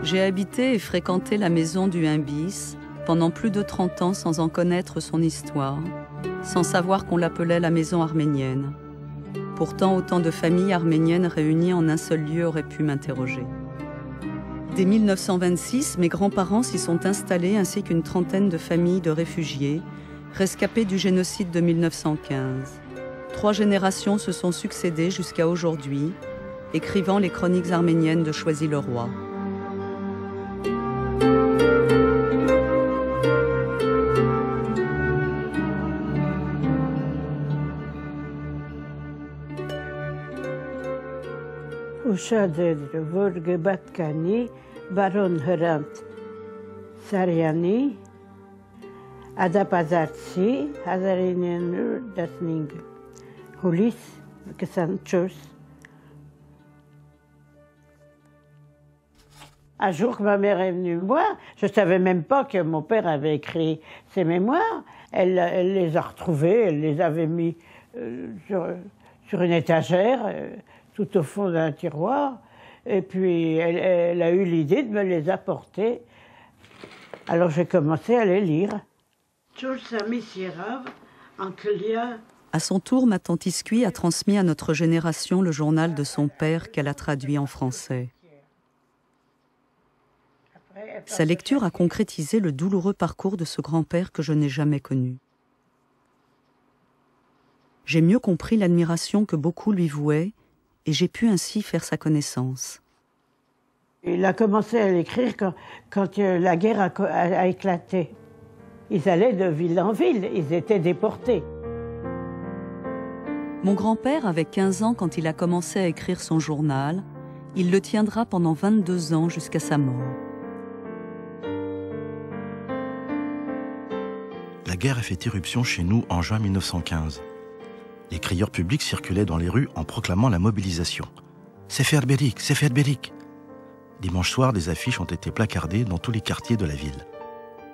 J'ai habité et fréquenté la maison du 1 bis pendant plus de 30 ans sans en connaître son histoire, sans savoir qu'on l'appelait la maison arménienne. Pourtant, autant de familles arméniennes réunies en un seul lieu auraient pu m'interroger. Dès 1926, mes grands-parents s'y sont installés ainsi qu'une trentaine de familles de réfugiés, rescapés du génocide de 1915. 3 générations se sont succédées jusqu'à aujourd'hui, écrivant les chroniques arméniennes de Choisy-le-Roi. Ուշաձեդրը, որ գբատ կանի, բարոն հրանտ Սարյանի, Ադապազարցի, 1915, հուլիս 24. Un jour que ma mère est venue me voir, je ne savais même pas que mon père avait écrit ses mémoires. Elle les a retrouvés, elle les avait mis sur une étagère, tout au fond d'un tiroir. Et puis elle a eu l'idée de me les apporter. Alors j'ai commencé à les lire. À son tour, ma tante Isqui a transmis à notre génération le journal de son père qu'elle a traduit en français. Sa lecture a concrétisé le douloureux parcours de ce grand-père que je n'ai jamais connu. J'ai mieux compris l'admiration que beaucoup lui vouaient et j'ai pu ainsi faire sa connaissance. Il a commencé à l'écrire quand la guerre a éclaté. Ils allaient de ville en ville, ils étaient déportés. Mon grand-père avait 15 ans quand il a commencé à écrire son journal. Il le tiendra pendant 22 ans jusqu'à sa mort. La guerre a fait irruption chez nous en juin 1915. Les crieurs publics circulaient dans les rues en proclamant la mobilisation. « Sefer Berik, Sefer Berik !» Dimanche soir, des affiches ont été placardées dans tous les quartiers de la ville.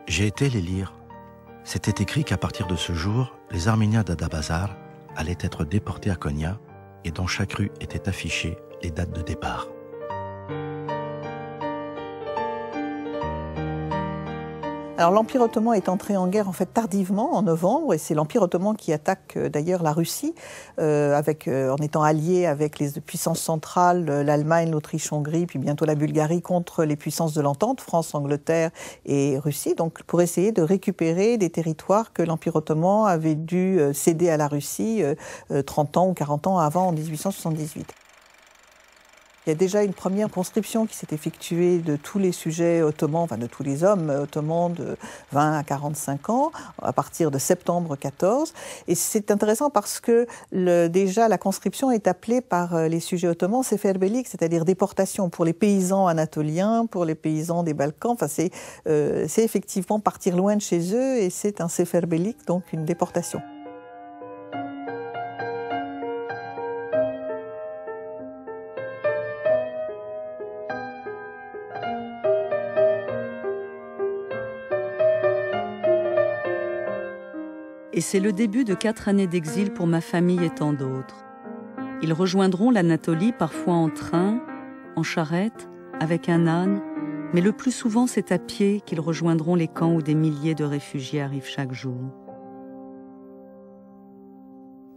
J'ai été les lire. C'était écrit qu'à partir de ce jour, les Arméniens d'Adapazarh allaient être déportés à Konya et dans chaque rue étaient affichées les dates de départ. Alors l'Empire ottoman est entré en guerre en fait tardivement, en novembre, et c'est l'Empire ottoman qui attaque d'ailleurs la Russie, en étant allié avec les puissances centrales, l'Allemagne, l'Autriche-Hongrie, puis bientôt la Bulgarie, contre les puissances de l'Entente, France, Angleterre et Russie, donc pour essayer de récupérer des territoires que l'Empire ottoman avait dû céder à la Russie 30 ans ou 40 ans avant, en 1878. Il y a déjà une première conscription qui s'est effectuée de tous les sujets ottomans, enfin de tous les hommes ottomans de 20 à 45 ans, à partir de septembre 14. Et c'est intéressant parce que déjà la conscription est appelée par les sujets ottomans seferbelik, c'est-à-dire déportation pour les paysans anatoliens, pour les paysans des Balkans. Enfin, c'est effectivement partir loin de chez eux et c'est un seferbelik, donc une déportation. Et c'est le début de 4 années d'exil pour ma famille et tant d'autres. Ils rejoindront l'Anatolie parfois en train, en charrette, avec un âne, mais le plus souvent c'est à pied qu'ils rejoindront les camps où des milliers de réfugiés arrivent chaque jour.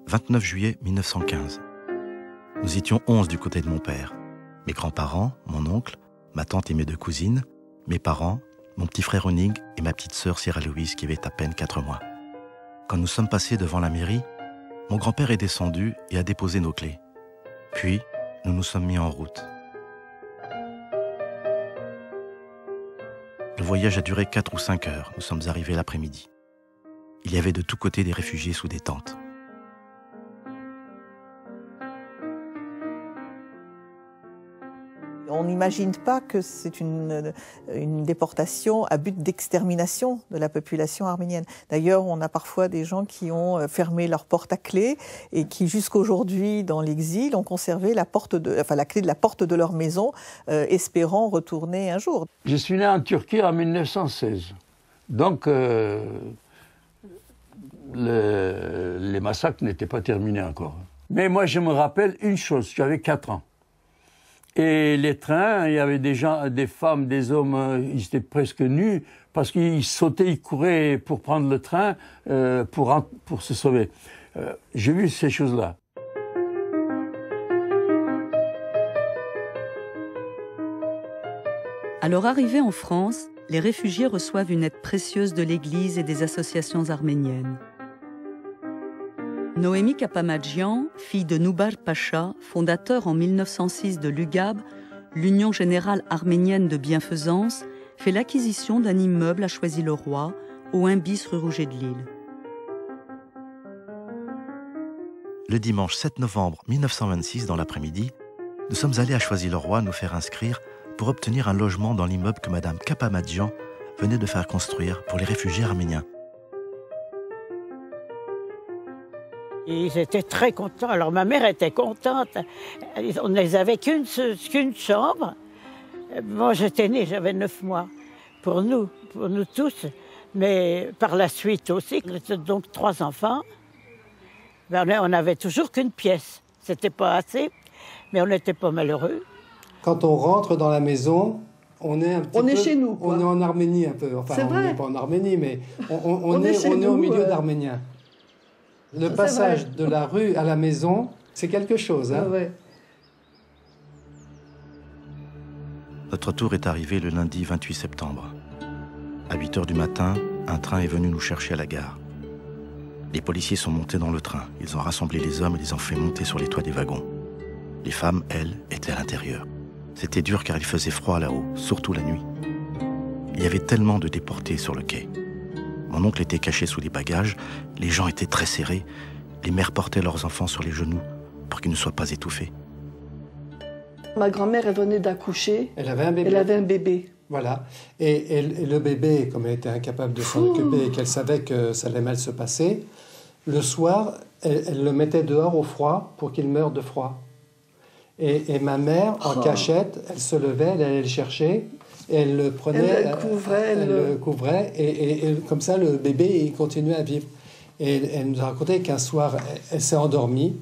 29 juillet 1915. Nous étions 11 du côté de mon père. Mes grands-parents, mon oncle, ma tante et mes 2 cousines, mes parents, mon petit frère Onig et ma petite sœur Sierra Louise qui avait à peine 4 mois. Quand nous sommes passés devant la mairie, mon grand-père est descendu et a déposé nos clés. Puis, nous nous sommes mis en route. Le voyage a duré 4 ou 5 heures. Nous sommes arrivés l'après-midi. Il y avait de tous côtés des réfugiés sous des tentes. On n'imagine pas que c'est une déportation à but d'extermination de la population arménienne. D'ailleurs, on a parfois des gens qui ont fermé leur porte à clé et qui, jusqu'aujourd'hui, dans l'exil, ont conservé la clé de la porte de leur maison, espérant retourner un jour. Je suis né en Turquie en 1916. Donc, les massacres n'étaient pas terminés encore. Mais moi, je me rappelle une chose, j'avais 4 ans. Et les trains, il y avait des gens, des femmes, des hommes, ils étaient presque nus parce qu'ils sautaient, ils couraient pour prendre le train pour se sauver. J'ai vu ces choses-là. À leur arrivée en France, les réfugiés reçoivent une aide précieuse de l'Église et des associations arméniennes. Noémie Kapamadjian, fille de Noubar Pacha, fondateur en 1906 de l'UGAB, l'Union générale arménienne de bienfaisance, fait l'acquisition d'un immeuble à Choisy-le-Roi, au 1 bis rue Rouget de Lille. Le dimanche 7 novembre 1926, dans l'après-midi, nous sommes allés à Choisy-le-Roi nous faire inscrire pour obtenir un logement dans l'immeuble que Madame Kapamadjian venait de faire construire pour les réfugiés arméniens. Ils étaient très contents. Alors ma mère était contente. On les avait qu'une chambre. Moi j'étais née, j'avais 9 mois. Pour nous tous. Mais par la suite aussi, donc 3 enfants. Ben, on n'avait toujours qu'une pièce. C'était pas assez, mais on n'était pas malheureux. Quand on rentre dans la maison, on est un petit peu... On est chez nous, quoi. On est en Arménie un peu. Enfin, c'est on vrai. n'est pas en Arménie, mais on est est au milieu nous, d'Arméniens. Le passage de la rue à la maison, c'est quelque chose. Hein. Ouais. Notre tour est arrivé le lundi 28 septembre. À 8 h du matin, un train est venu nous chercher à la gare. Les policiers sont montés dans le train. Ils ont rassemblé les hommes et les ont fait monter sur les toits des wagons. Les femmes, elles, étaient à l'intérieur. C'était dur car il faisait froid là-haut, surtout la nuit. Il y avait tellement de déportés sur le quai. Mon oncle était caché sous les bagages, les gens étaient très serrés, les mères portaient leurs enfants sur les genoux pour qu'ils ne soient pas étouffés. Ma grand-mère, elle venait d'accoucher. Elle avait un bébé. Elle avait un bébé. Voilà. Et le bébé, comme elle était incapable de s'en occuper et qu'elle savait que ça allait mal se passer, le soir, elle le mettait dehors au froid pour qu'il meure de froid. Et ma mère, en cachette, elle se levait, elle allait le chercher, et elle le prenait, elle le couvrait, et comme ça, le bébé, il continuait à vivre. Et elle nous a raconté qu'un soir, elle s'est endormie,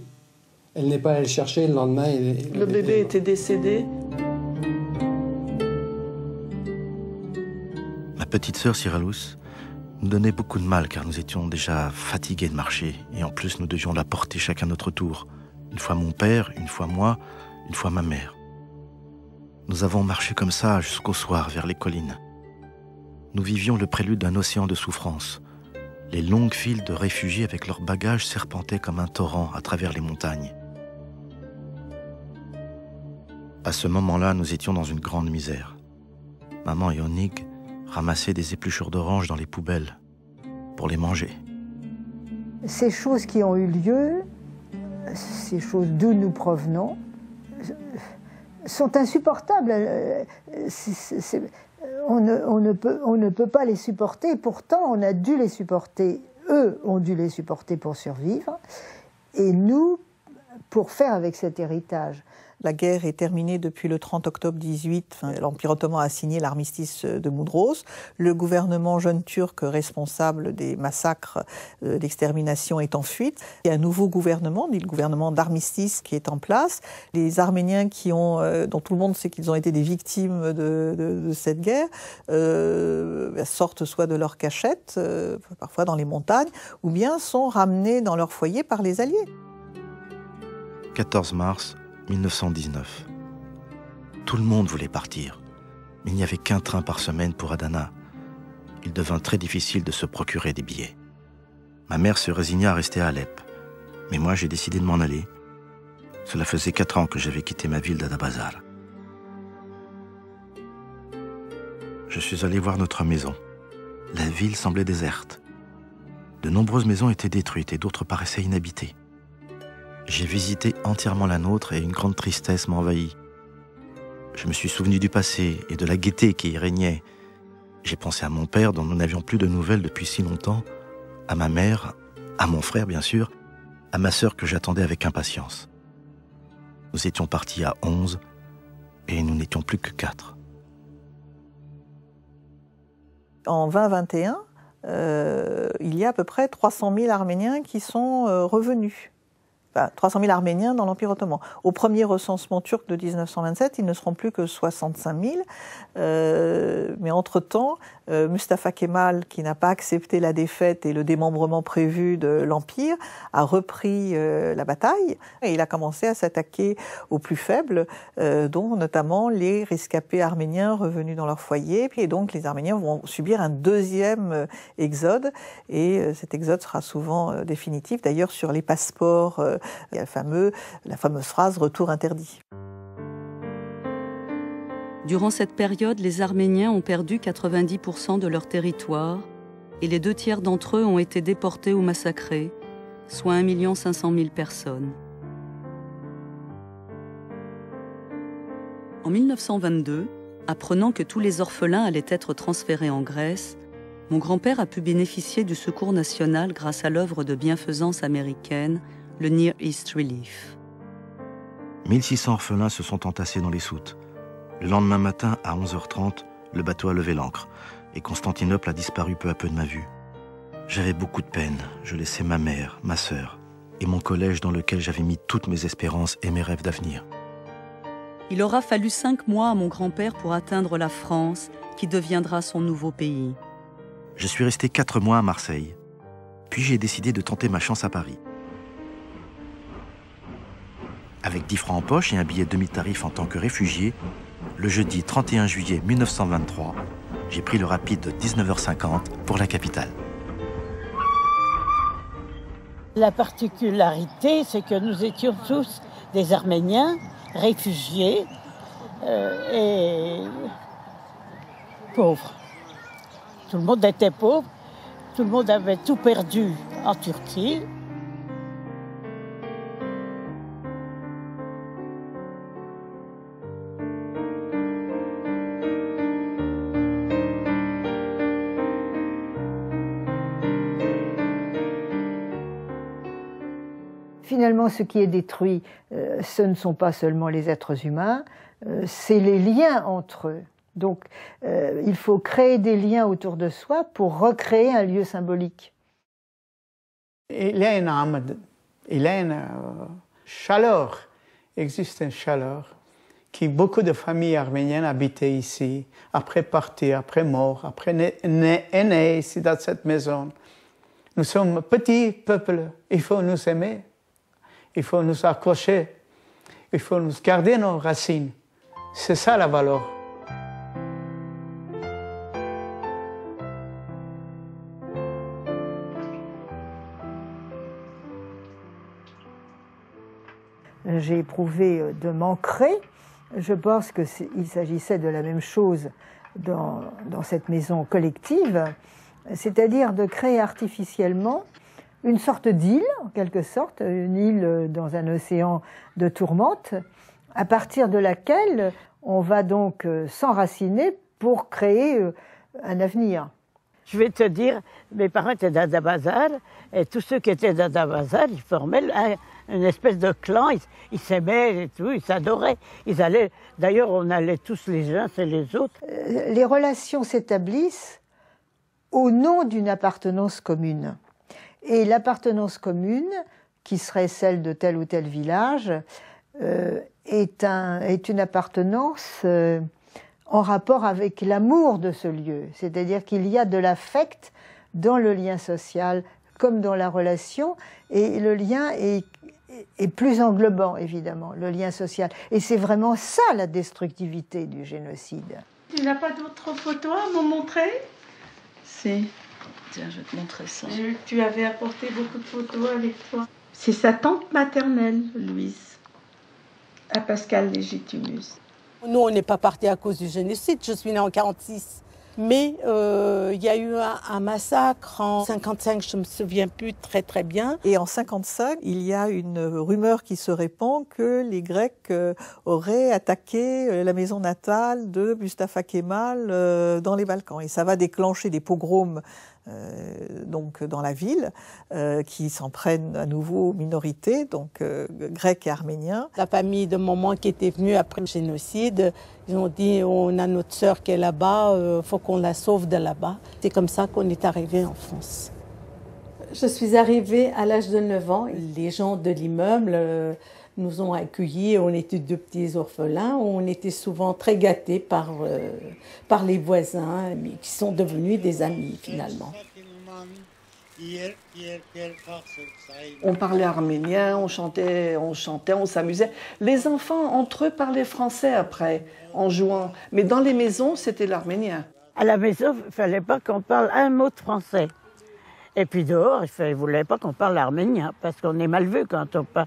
elle n'est pas allée le chercher, le lendemain... Le bébé était décédé. Ma petite sœur Cyralous nous donnait beaucoup de mal car nous étions déjà fatigués de marcher, et en plus nous devions la porter chacun notre tour. Une fois mon père, une fois moi, une fois ma mère. Nous avons marché comme ça jusqu'au soir vers les collines. Nous vivions le prélude d'un océan de souffrance. Les longues files de réfugiés avec leurs bagages serpentaient comme un torrent à travers les montagnes. À ce moment-là, nous étions dans une grande misère. Maman et Onig ramassaient des épluchures d'oranges dans les poubelles pour les manger. Ces choses qui ont eu lieu, ces choses d'où nous provenons, sont insupportables. On ne peut pas les supporter, pourtant on a dû les supporter. Eux ont dû les supporter pour survivre, et nous, pour faire avec cet héritage. La guerre est terminée depuis le 30 octobre 18. L'Empire ottoman a signé l'armistice de Mudros. Le gouvernement jeune turc responsable des massacres d'extermination est en fuite. Il y a un nouveau gouvernement, dit le gouvernement d'armistice, qui est en place. Les Arméniens dont tout le monde sait qu'ils ont été des victimes de cette guerre, sortent soit de leur cachette, parfois dans les montagnes, ou bien sont ramenés dans leur foyer par les Alliés. 14 mars 1919. Tout le monde voulait partir, mais il n'y avait qu'un train par semaine pour Adana. Il devint très difficile de se procurer des billets. Ma mère se résigna à rester à Alep, mais moi j'ai décidé de m'en aller. Cela faisait 4 ans que j'avais quitté ma ville d'Adabazar. Je suis allé voir notre maison. La ville semblait déserte. De nombreuses maisons étaient détruites et d'autres paraissaient inhabitées. J'ai visité entièrement la nôtre et une grande tristesse m'envahit. Je me suis souvenu du passé et de la gaieté qui y régnait. J'ai pensé à mon père dont nous n'avions plus de nouvelles depuis si longtemps, à ma mère, à mon frère bien sûr, à ma sœur que j'attendais avec impatience. Nous étions partis à 11 et nous n'étions plus que 4. En 2021, il y a à peu près 300 000 Arméniens qui sont revenus. 300 000 Arméniens dans l'Empire ottoman. Au premier recensement turc de 1927, ils ne seront plus que 65 000. Mais entre-temps, Mustafa Kemal, qui n'a pas accepté la défaite et le démembrement prévu de l'Empire, a repris la bataille et il a commencé à s'attaquer aux plus faibles, dont notamment les rescapés arméniens revenus dans leur foyer. Et donc les Arméniens vont subir un deuxième exode et cet exode sera souvent définitif. D'ailleurs, sur les passeports, il y a la fameuse phrase « retour interdit ». Durant cette période, les Arméniens ont perdu 90% de leur territoire et les 2 tiers d'entre eux ont été déportés ou massacrés, soit 1 500 000 personnes. En 1922, apprenant que tous les orphelins allaient être transférés en Grèce, mon grand-père a pu bénéficier du secours national grâce à l'œuvre de bienfaisance américaine, le Near East Relief. 1600 orphelins se sont entassés dans les soutes. Le lendemain matin, à 11h30, le bateau a levé l'ancre et Constantinople a disparu peu à peu de ma vue. J'avais beaucoup de peine. Je laissais ma mère, ma sœur et mon collège dans lequel j'avais mis toutes mes espérances et mes rêves d'avenir. Il aura fallu 5 mois à mon grand-père pour atteindre la France, qui deviendra son nouveau pays. Je suis resté 4 mois à Marseille. Puis j'ai décidé de tenter ma chance à Paris. Avec 10 francs en poche et un billet demi-tarif en tant que réfugié, le jeudi 31 juillet 1923, j'ai pris le rapide de 19h50 pour la capitale. La particularité, c'est que nous étions tous des Arméniens, réfugiés et pauvres. Tout le monde était pauvre, tout le monde avait tout perdu en Turquie. Finalement, ce qui est détruit, ce ne sont pas seulement les êtres humains, c'est les liens entre eux. Donc, il faut créer des liens autour de soi pour recréer un lieu symbolique. Il y a une âme, il y a une chaleur, existe une chaleur qui beaucoup de familles arméniennes habitaient ici, après partir, après mort, après nés ici dans cette maison. Nous sommes un petit peuple, il faut nous aimer. Il faut nous accrocher, il faut nous garder nos racines. C'est ça la valeur. J'ai éprouvé de m'ancrer. Je pense qu'il s'agissait de la même chose dans cette maison collective, c'est-à-dire de créer artificiellement une sorte d'île, en quelque sorte, une île dans un océan de tourmente, à partir de laquelle on va donc s'enraciner pour créer un avenir. Je vais te dire, mes parents étaient d'Adabazar, et tous ceux qui étaient d'Adabazar, ils formaient une espèce de clan, ils s'aimaient et tout, ils s'adoraient. Ils allaient, d'ailleurs, on allait tous les uns et les autres. Les relations s'établissent au nom d'une appartenance commune. Et l'appartenance commune, qui serait celle de tel ou tel village, est une appartenance en rapport avec l'amour de ce lieu. C'est-à-dire qu'il y a de l'affect dans le lien social comme dans la relation, et le lien est plus englobant, évidemment, le lien social. Et c'est vraiment ça la destructivité du génocide. Tu n'as pas d'autres photos à me montrer? Si. Tiens, je vais te montrer ça. J'ai vu que tu avais apporté beaucoup de photos avec toi. C'est sa tante maternelle, Louise, à Pascal Légitimus. Nous, on n'est pas partis à cause du génocide. Je suis née en 1946. Mais il y a eu un massacre en 1955, je ne me souviens plus très bien. Et en 1955, il y a une rumeur qui se répand que les Grecs auraient attaqué la maison natale de Mustafa Kemal dans les Balkans. Et ça va déclencher des pogroms donc dans la ville, qui s'en prennent à nouveau aux minorités, donc grecs et arméniens. La famille de maman qui était venue après le génocide, ils ont dit on a notre sœur qui est là-bas, faut qu'on la sauve de là-bas. C'est comme ça qu'on est arrivé en France. Je suis arrivée à l'âge de 9 ans. Les gens de l'immeuble nous ont accueillis. On était 2 petits orphelins. On était souvent très gâtés par les voisins, qui sont devenus des amis finalement. On parlait arménien, on chantait, on s'amusait. Les enfants, entre eux, parlaient français après, en jouant. Mais dans les maisons, c'était l'arménien. À la maison, il ne fallait pas qu'on parle un mot de français. Et puis dehors, il ne voulait pas qu'on parle arménien, parce qu'on est mal vu quand on parle.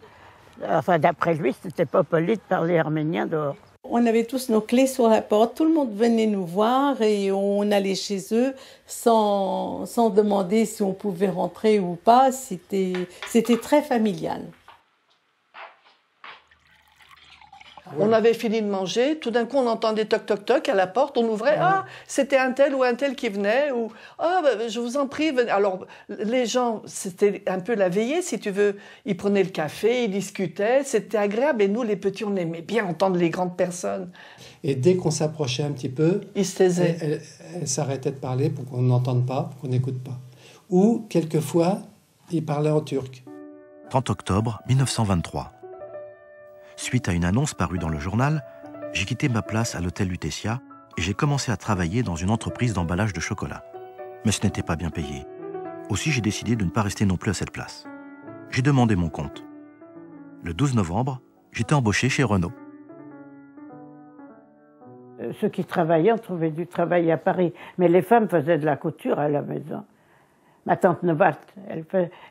Enfin, d'après lui, c'était pas poli de parler arménien dehors. On avait tous nos clés sur la porte, tout le monde venait nous voir et on allait chez eux sans demander si on pouvait rentrer ou pas. C'était très familial. On avait fini de manger, tout d'un coup on entendait toc toc toc à la porte, on ouvrait, ah, c'était un tel ou un tel qui venait, ou ah, je vous en prie, venez. Alors les gens, c'était un peu la veillée si tu veux, ils prenaient le café, ils discutaient, c'était agréable, et nous les petits on aimait bien entendre les grandes personnes. Et dès qu'on s'approchait un petit peu, ils se taisaient. Elle s'arrêtait de parler pour qu'on n'entende pas, pour qu'on n'écoute pas. Ou quelquefois, ils parlaient en turc. 30 octobre 1923. Suite à une annonce parue dans le journal, j'ai quitté ma place à l'hôtel Lutetia et j'ai commencé à travailler dans une entreprise d'emballage de chocolat. Mais ce n'était pas bien payé. Aussi, j'ai décidé de ne pas rester non plus à cette place. J'ai demandé mon compte. Le 12 novembre, j'étais embauché chez Renault. Ceux qui travaillaient, on trouvait du travail à Paris. Mais les femmes faisaient de la couture à la maison. Ma tante Novart,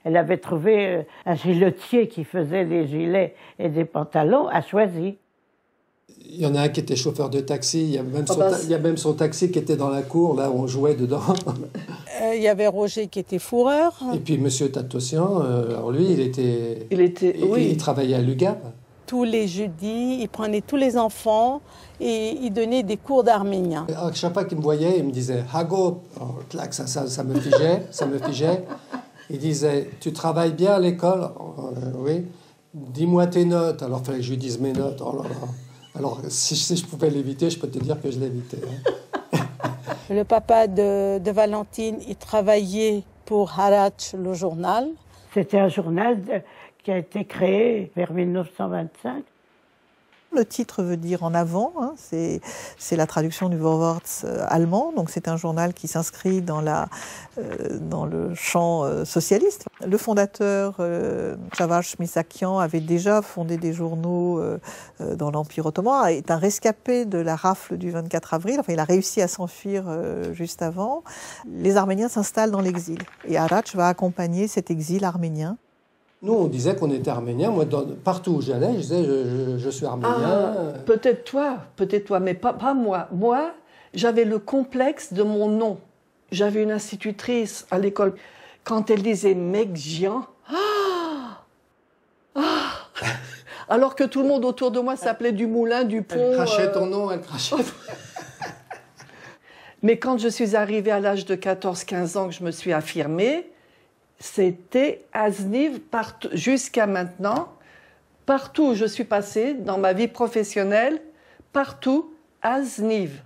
elle avait trouvé un gilotier qui faisait des gilets et des pantalons à Choisy. Il y en a un qui était chauffeur de taxi, il y a même son taxi qui était dans la cour, là où on jouait dedans. Il y avait Roger qui était fourreur. Et puis Monsieur Tatossian, alors lui, il travaillait à l'UGAP. Tous les jeudis, il prenait tous les enfants et il donnait des cours d'arménien. À chaque fois qu'il me voyait, il me disait « Hago », clac, ça me figeait, Il disait « Tu travailles bien à l'école ?»« Oui. »« Dis-moi tes notes. » Alors, il fallait que je lui dise mes notes. Oh là là. Alors, si je pouvais l'éviter, je peux te dire que je l'évitais. Hein. Le papa de Valentine, il travaillait pour Harach, le journal. C'était un journal qui a été créé vers 1925. Le titre veut dire en avant, hein, c'est la traduction du Vorwärts allemand, donc c'est un journal qui s'inscrit dans le champ socialiste. Le fondateur, Savas Missakian, avait déjà fondé des journaux dans l'Empire ottoman, est un rescapé de la rafle du 24 avril, enfin il a réussi à s'enfuir juste avant. Les Arméniens s'installent dans l'exil et Harach va accompagner cet exil arménien. Nous, on disait qu'on était arménien. Moi, partout où j'allais, je disais je suis arménien. Peut-être toi, mais pas moi. Moi, j'avais le complexe de mon nom. J'avais une institutrice à l'école. Quand elle disait Megjian, alors que tout le monde autour de moi s'appelait Dumoulin, Dupont. Elle crachait ton nom, elle crachait. Mais quand je suis arrivée à l'âge de 14-15 ans, que je me suis affirmée, c'était Azniv jusqu'à maintenant. Partout où je suis passée, dans ma vie professionnelle, partout, Azniv.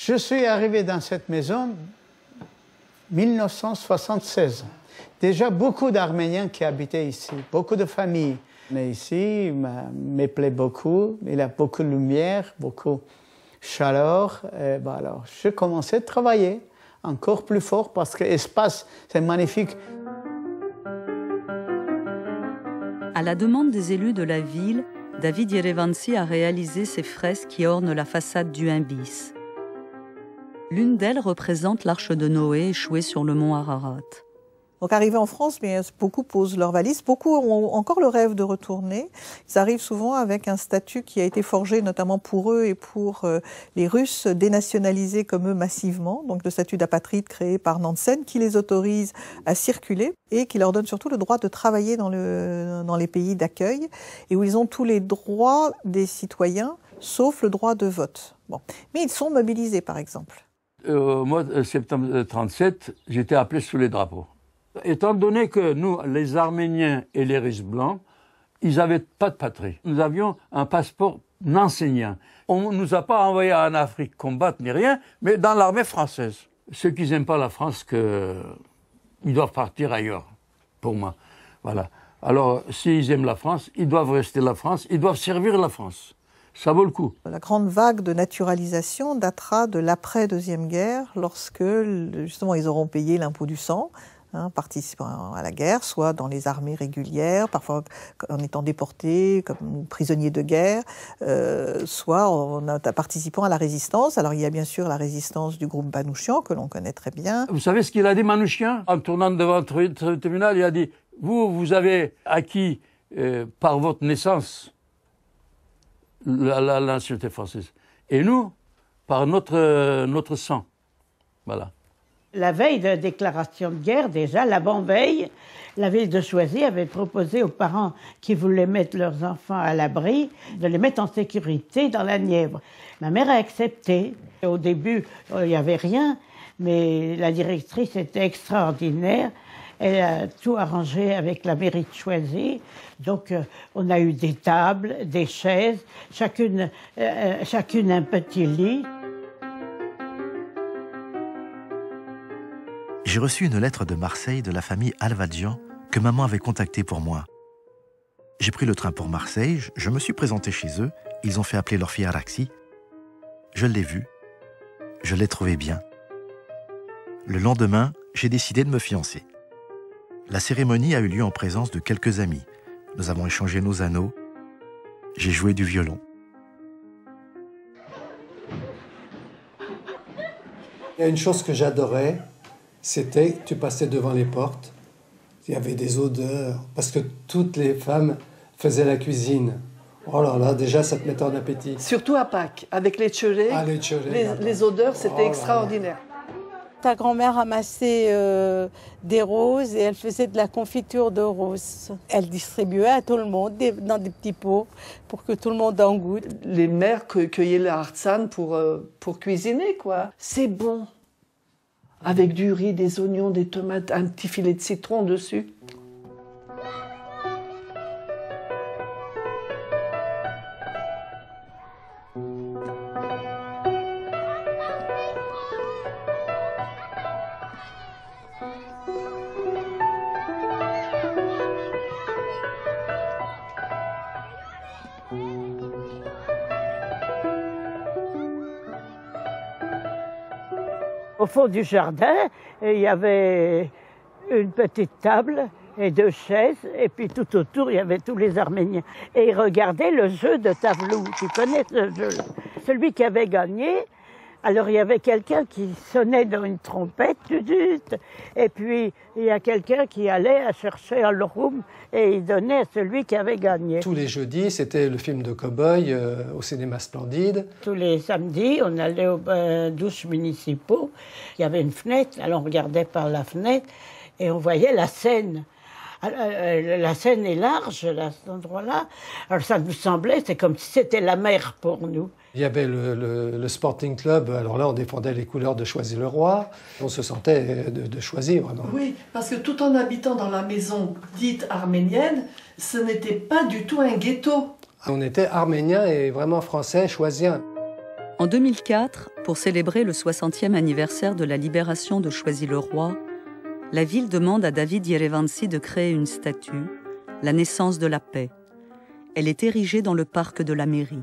Je suis arrivé dans cette maison en 1976. Déjà beaucoup d'Arméniens qui habitaient ici, beaucoup de familles. Mais ici, il me plaît beaucoup, il a beaucoup de lumière, beaucoup de chaleur. Et ben alors, je commençais à travailler encore plus fort parce que l'espace, c'est magnifique. À la demande des élus de la ville, David Yerevansi a réalisé ces fresques qui ornent la façade du 1 bis. L'une d'elles représente l'arche de Noé échouée sur le mont Ararat. Donc arrivés en France, mais beaucoup posent leurs valises, beaucoup ont encore le rêve de retourner. Ils arrivent souvent avec un statut qui a été forgé notamment pour eux et pour les Russes dénationalisés comme eux massivement, donc le statut d'apatride créé par Nansen qui les autorise à circuler et qui leur donne surtout le droit de travailler dans les pays d'accueil et où ils ont tous les droits des citoyens sauf le droit de vote. Bon. Mais ils sont mobilisés par exemple. Au mois de septembre 1937, j'étais appelé sous les drapeaux. Étant donné que nous, les Arméniens et les Russes blancs, ils n'avaient pas de patrie. Nous avions un passeport nancénien. On ne nous a pas envoyés en Afrique combattre ni rien, mais dans l'armée française. Ceux qui n'aiment pas la France, ils doivent partir ailleurs, pour moi. Voilà. Alors, s'ils aiment la France, ils doivent rester la France, ils doivent servir la France. Ça vaut le coup. La grande vague de naturalisation datera de l'après-deuxième guerre, lorsque, justement, ils auront payé l'impôt du sang, participant à la guerre, soit dans les armées régulières, parfois en étant déportés comme prisonniers de guerre, soit en participant à la résistance. Alors il y a bien sûr la résistance du groupe Manouchian, que l'on connaît très bien. Vous savez ce qu'il a dit, Manouchian? En tournant devant le tribunal, il a dit « Vous avez acquis par votre naissance la nationalité française. Et nous, par notre sang. » Voilà. La veille de la déclaration de guerre, déjà, l'avant-veille, la ville de Choisy avait proposé aux parents qui voulaient mettre leurs enfants à l'abri de les mettre en sécurité dans la Nièvre. Ma mère a accepté. Au début, il n'y avait rien, mais la directrice était extraordinaire. Elle a tout arrangé avec la mairie de Choisy. Donc, on a eu des tables, des chaises, chacune un petit lit. J'ai reçu une lettre de Marseille de la famille Alvadjian que maman avait contactée pour moi. J'ai pris le train pour Marseille, je me suis présenté chez eux, ils ont fait appeler leur fille Araxi. Je l'ai vue, je l'ai trouvée bien. Le lendemain, j'ai décidé de me fiancer. La cérémonie a eu lieu en présence de quelques amis. Nous avons échangé nos anneaux, j'ai joué du violon. Il y a une chose que j'adorais, c'était que tu passais devant les portes, il y avait des odeurs, parce que toutes les femmes faisaient la cuisine. Oh là là, déjà ça te mettait en appétit. Surtout à Pâques, avec les tchérés, les odeurs, c'était extraordinaire. Ta grand-mère ramassait des roses et elle faisait de la confiture de roses. Elle distribuait à tout le monde dans des petits pots pour que tout le monde en goûte. Les mères cueillaient le hartsann pour cuisiner, quoi. C'est bon. Avec du riz, des oignons, des tomates, un petit filet de citron dessus. Au fond du jardin, il y avait une petite table et 2 chaises, et puis tout autour, il y avait tous les Arméniens. Et ils regardaient le jeu de tableau. Tu connais ce jeu-là? Celui qui avait gagné, alors il y avait quelqu'un qui sonnait dans une trompette, et puis il y a quelqu'un qui allait chercher un room et il donnait à celui qui avait gagné. Tous les jeudis, c'était le film de cow-boy au cinéma Splendide. Tous les samedis, on allait aux douches municipaux. Il y avait une fenêtre, alors on regardait par la fenêtre et on voyait la Seine. La Seine est large, à cet endroit-là. Alors ça nous semblait, c'est comme si c'était la mer pour nous. Il y avait le Sporting Club, alors là on défendait les couleurs de Choisy-le-Roi. On se sentait de Choisy, vraiment. Oui, parce que tout en habitant dans la maison dite arménienne, ce n'était pas du tout un ghetto. On était arméniens et vraiment français, choisiens. En 2004, pour célébrer le 60e anniversaire de la libération de Choisy-le-Roi, la ville demande à David Yerevansi de créer une statue, la naissance de la paix. Elle est érigée dans le parc de la mairie.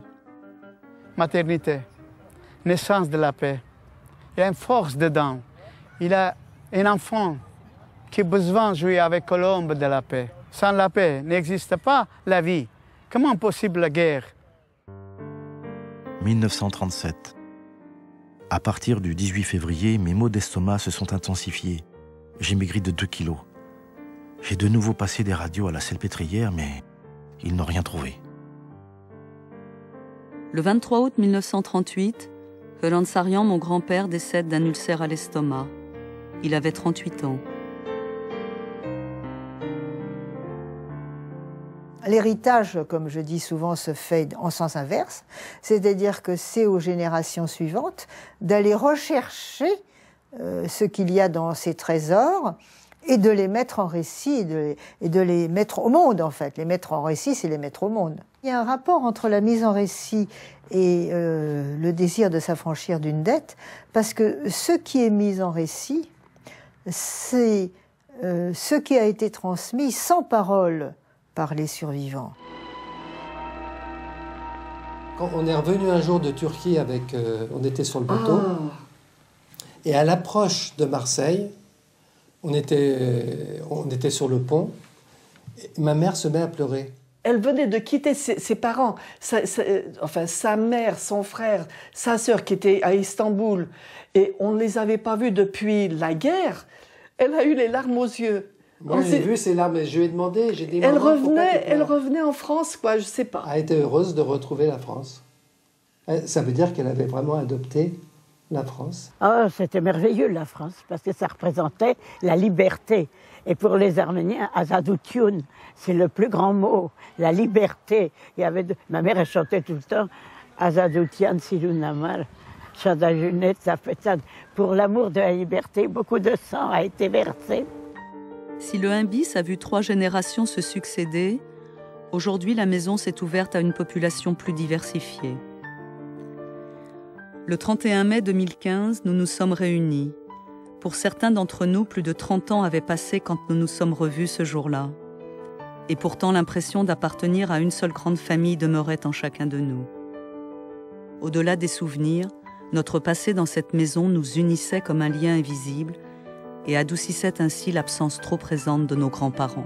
Maternité, naissance de la paix. Il y a une force dedans. Il a un enfant qui a besoin de jouer avec Colombe de la paix. Sans la paix, n'existe pas la vie. Comment possible la guerre? 1937. À partir du 18 février, mes maux d'estomac se sont intensifiés. J'ai maigri de 2 kilos. J'ai de nouveau passé des radios à la Salpêtrière, mais ils n'ont rien trouvé. Le 23 août 1938, Roland Sarian, mon grand-père, décède d'un ulcère à l'estomac. Il avait 38 ans. L'héritage, comme je dis souvent, se fait en sens inverse, c'est-à-dire que c'est aux générations suivantes d'aller rechercher ce qu'il y a dans ces trésors et de les mettre en récit et de les mettre au monde, en fait. Les mettre en récit, c'est les mettre au monde. Il y a un rapport entre la mise en récit et le désir de s'affranchir d'une dette, parce que ce qui est mis en récit, c'est ce qui a été transmis sans parole par les survivants. Quand on est revenu un jour de Turquie on était sur le bateau, et à l'approche de Marseille, on était sur le pont, et ma mère se met à pleurer. Elle venait de quitter ses parents, sa mère, son frère, sa sœur qui était à Istanbul, et on ne les avait pas vus depuis la guerre. Elle a eu les larmes aux yeux. Moi, j'ai vu ces larmes, je lui ai demandé, j'ai dit... Elle revenait en France, quoi, je sais pas. Elle a été heureuse de retrouver la France. Ça veut dire qu'elle avait vraiment adopté la France. Oh, c'était merveilleux, la France, parce que ça représentait la liberté. Et pour les Arméniens, Azadoutioun, c'est le plus grand mot, la liberté. Ma mère, elle chantait tout le temps Azadoutian Silunamar, Chadajunet, Zafetan. Pour l'amour de la liberté, beaucoup de sang a été versé. Si le 1 bis a vu 3 générations se succéder, aujourd'hui la maison s'est ouverte à une population plus diversifiée. Le 31 mai 2015, nous nous sommes réunis. Pour certains d'entre nous, plus de 30 ans avaient passé quand nous nous sommes revus ce jour-là. Et pourtant, l'impression d'appartenir à une seule grande famille demeurait en chacun de nous. Au-delà des souvenirs, notre passé dans cette maison nous unissait comme un lien invisible et adoucissait ainsi l'absence trop présente de nos grands-parents.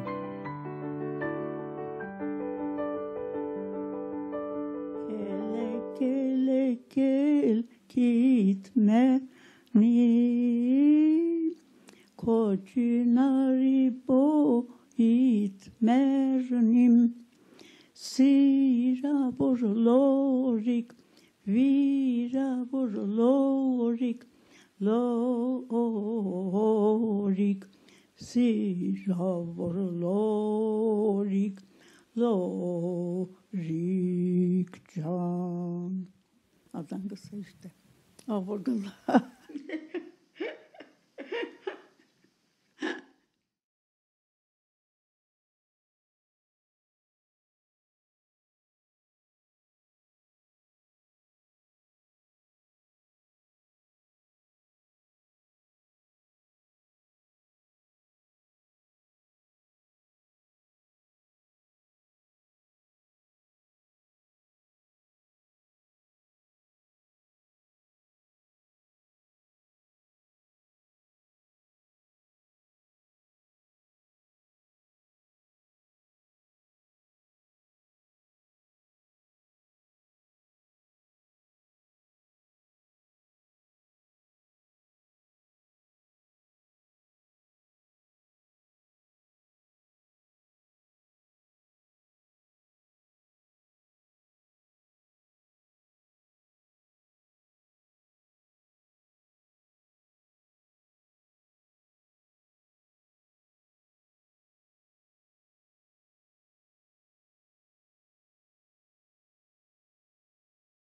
Lorik, Lorik, Lorik can. Adangısı işte. Avurgunlar.